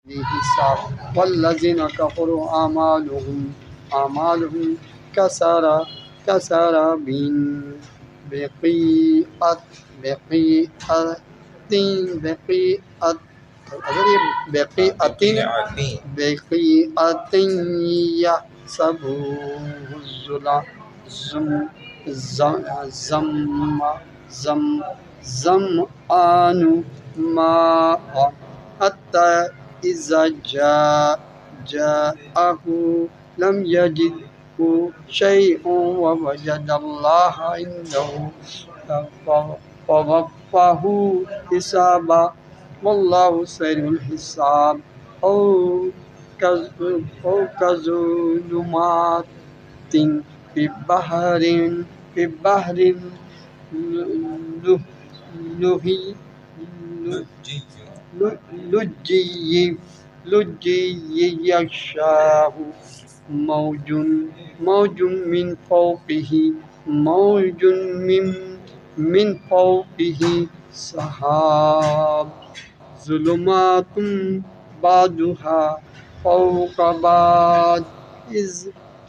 حساب والذین کفروا اعمالهم کسراب بقیعة یحسبه الظمآن ماء حتى إذا جاءه لم يجده شيئا ووجد الله عنده فوفاه حسابا والله سريع الحساب أو كظلمات في بحر لجي يغشاه موج من فوقه سحاب ظلمات بعضها فوق بعض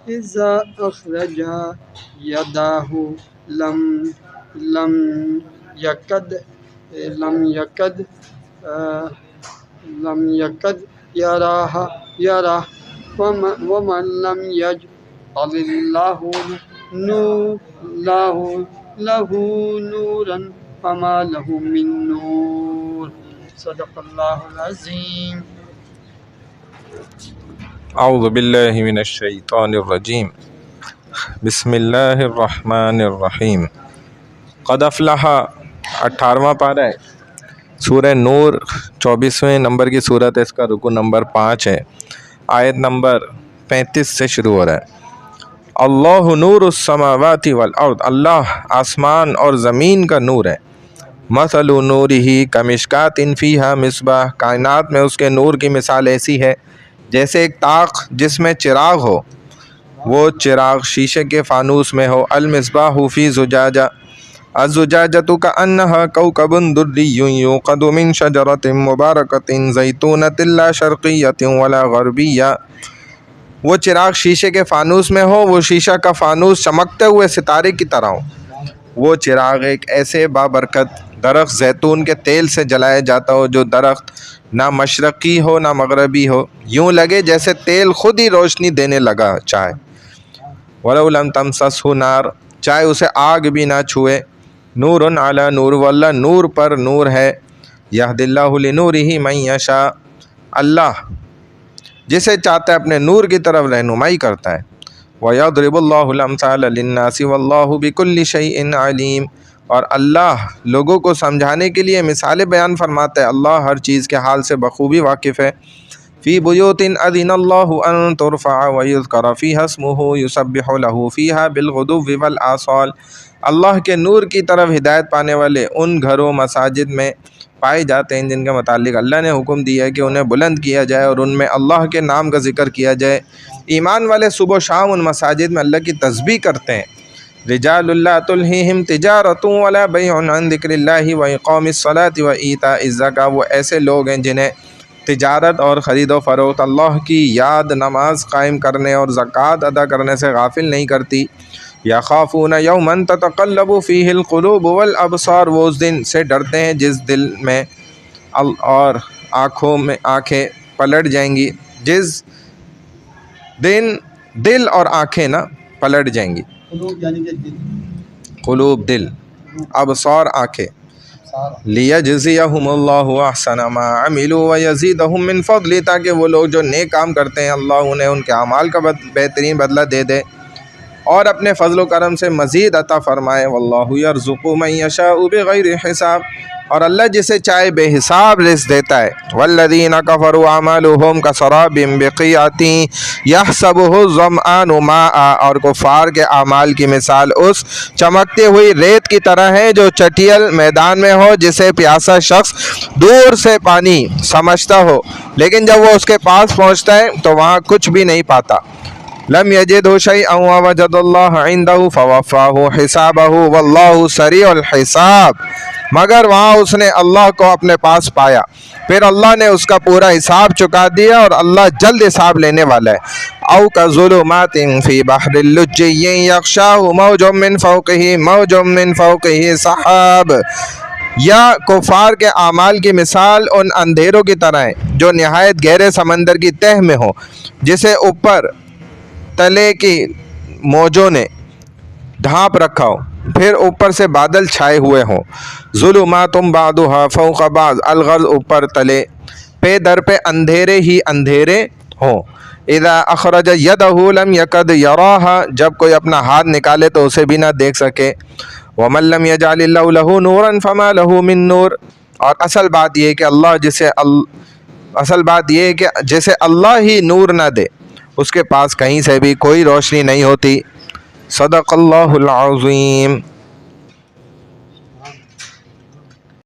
إذا أخرج يده لم يكد يراها ومن لم يجعل الله له نورا فما له من نور صدق اللہ العظیم. اعوذ باللہ من الشیطان الرجیم. بسم اللہ الرحمن الرحیم. قد افلح 18واں پارہ ہے سورہ نور، 24ویں نمبر کی صورت ہے. اس کا رکوع نمبر 5 ہے. آیت نمبر 35 سے شروع ہو رہا ہے. اللہ نور السماوات والارض، اللہ آسمان اور زمین کا نور ہے. مثل نورہ کمشکات فیہا مصباح، کائنات میں اس کے نور کی مثال ایسی ہے جیسے ایک طاق جس میں چراغ ہو، وہ چراغ شیشے کے فانوس میں ہو. المصباح فی زجاجہ، الزجاجۃ کأنہا کوکب دری یوقد من شجرۃ مبارکۃ زیتونۃ لا شرقیۃ ولا غربیہ. وہ چراغ شیشے کے فانوس میں ہو، وہ شیشہ کا فانوس چمکتے ہوئے ستارے کی طرح ہو. وہ چراغ ایک ایسے بابرکت درخت زیتون کے تیل سے جلایا جاتا ہو جو درخت نہ مشرقی ہو نہ مغربی ہو، یوں لگے جیسے تیل خود ہی روشنی دینے لگا چاہے. وَلَوْ لَمْ تَمْسَسْهُ نَارٌ، چاہے اسے آگ بھی نہ چھوئے. نور علی نور، واللہ نور پر نور ہے. یہدی اللہ لنورہ من یشاء، اللہ جسے چاہتا ہے اپنے نور کی طرف رہنمائی کرتا ہے. وَيَضْرِبُ اللَّهُ الْأَمْثَالَ لِلنَّاسِ وَاللَّهُ بِكُلِّ شَيْءٍ عَلِيمٌ، اور اللہ لوگوں کو سمجھانے کے لیے مثالیں بیان فرماتا ہے. اللہ ہر چیز کے حال سے بخوبی واقف ہے. فی بیوت اذن اللہ ان ترفع ویذکر فیہا اسمہ یسبح لہ فیہا بالغدو والآصال، اللہ کے نور کی طرف ہدایت پانے والے ان گھروں مساجد میں پائے جاتے ہیں جن کے متعلق اللہ نے حکم دیا ہے کہ انہیں بلند کیا جائے اور ان میں اللہ کے نام کا ذکر کیا جائے. ایمان والے صبح و شام ان مساجد میں اللہ کی تسبیح کرتے ہیں. رجال لا تلہیہم تجارۃ ولا بیع عن ذکر اللہ واقام الصلاۃ وایتاء الزکاۃ، وہ ایسے لوگ ہیں جنہیں تجارت اور خرید و فروخت اللہ کی یاد، نماز قائم کرنے اور زکوٰۃ ادا کرنے سے غافل نہیں کرتی. یخافون یوما تتقلب فیہ القلوب والابصار، وہ اس دن سے ڈرتے ہیں جس دل میں اور آنکھوں میں آنکھیں پلٹ جائیں گی، جس دن دل اور آنکھیں نہ پلٹ جائیں گی. قلوب دل، ابصار آنکھیں. لیجزیہم اللہ احسن ما عملوا ویزیدہم من فضل، تاکہ وہ لوگ جو نیک کام کرتے ہیں اللہ انہیں ان کے اعمال کا بہترین بدلہ دے دے اور اپنے فضل و کرم سے مزید عطا فرمائے. واللہ یرزق من یشاء بغیر حساب، اور اللہ جسے چاہے بے حساب رزق دیتا ہے. والذین کفروا اعمالهم کسراب بقیعۃ یحسبہ الظمآن ماء، اور کفار کے اعمال کی مثال اس چمکتی ہوئی ریت کی طرح ہے جو چٹیل میدان میں ہو، جسے پیاسا شخص دور سے پانی سمجھتا ہو لیکن جب وہ اس کے پاس پہنچتا ہے تو وہاں کچھ بھی نہیں پاتا. لم یجدہ شیئا ووجد اللہ عندہ فوفاہ حسابہ واللہ سریع الحساب، مگر وہاں اس نے اللہ کو اپنے پاس پایا، پھر اللہ نے اس کا پورا حساب چکا دیا اور اللہ جلد حساب لینے والا ہے۔ او کظلمات فی بحر اللجی یغشاہ موج من فوقہ موج من فوقہ سحاب، یا کفار کے اعمال کی مثال ان اندھیروں کی طرح ہے جو نہایت گہرے سمندر کی تہ میں ہو، جسے اوپر تلے کی موجوں نے ڈھانپ رکھا ہو، پھر اوپر سے بادل چھائے ہوئے ہوں۔ ظلمات بعضها فوق بعض، الغرض اوپر تلے پہ در پہ اندھیرے ہی اندھیرے ہوں۔ اذا اخرج یدہ لم یکد یراہا، جب کوئی اپنا ہاتھ نکالے تو اسے بھی نہ دیکھ سکے۔ ومن لم یجعل اللہ لہ نورا فما لہ من نور، اور اصل بات یہ ہے کہ جسے اللہ ہی نور نہ دے اس کے پاس کہیں سے بھی کوئی روشنی نہیں ہوتی۔ صدق اللہ العظیم۔